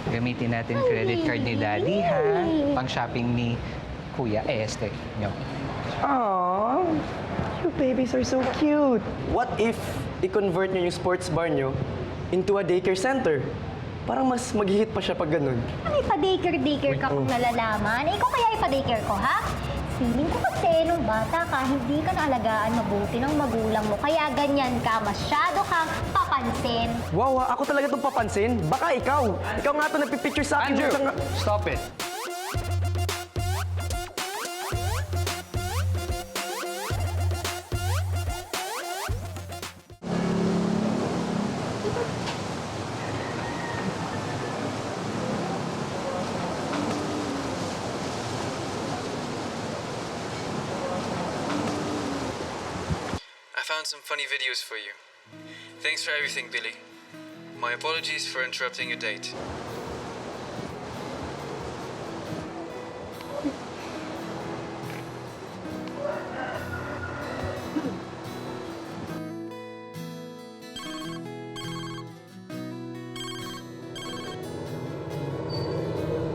Gamitin natin credit card ni Daddy, ha? Pang-shopping ni Kuya nyo. Aww, you babies are so cute. What if i-convert nyo yung sports bar nyo into a daycare center? Parang mas mag-hit pa siya pag ganun. Ano ipa-daycare ka kung nalalaman? Ikaw kaya ipa-daycare ko, ha? Feeling ko kasi nung bata ka, hindi ka naalagaan mabuti ng magulang mo. Kaya ganyan ka, masyado kang papansin. Wow, ako talaga itong papansin. Baka ikaw. Ikaw nga ito nagpipicture sa akin. Andrew, Sa... stop it. I found some funny videos for you. Thanks for everything, Billy. My apologies for interrupting your date.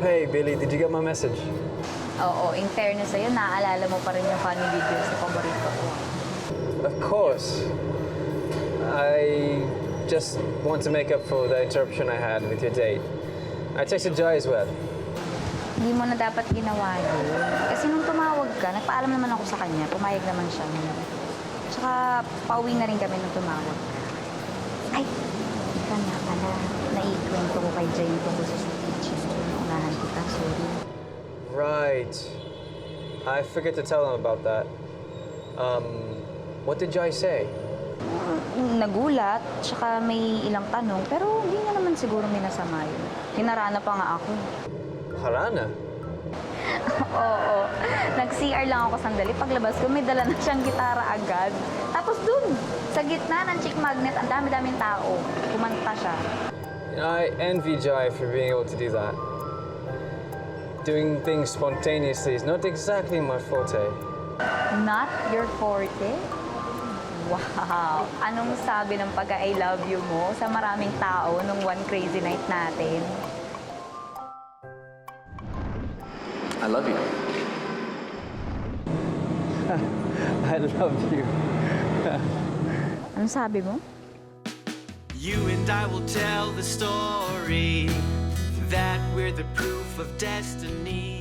Hey, Billy, did you get my message? Oo, in fairness sa'yo, naaalala mo pa rin yung funny videos na paborito ko. Of course. I just want to make up for the interruption I had with your date. I texted Jai as well. Hindi mo na dapat ginawa yun. Kasi nung tumawag ka, nagpaalam naman ako sa kanya. Pumayag naman siya. Tsaka, pauwi na rin kami nung tumawag. Ay, ika nga pala. Naikwento ko kay Jay yung tungkol sa speech. Unahan kita, sorry. Right. I forgot to tell him about that. What did Jai say? Nagulat, tsaka may ilang tanong, pero hindi niya naman siguro minasama yun. Hinarana pa nga ako. Harana? Oo. Nag-CR lang ako sandali. Paglabas ko, may dala na siyang gitara agad. Tapos dun, sa gitna ng chick magnet, ang dami-daming tao. Kumanta siya. You know, I envy Jai for being able to do that. Doing things spontaneously is not exactly my forte. Not your forte? Wow! Anong sabi ng pagka-I love you mo sa maraming tao nung one crazy night natin? I love you. I love you. Anong sabi mo? You and I will tell the story that we're the proof of destiny.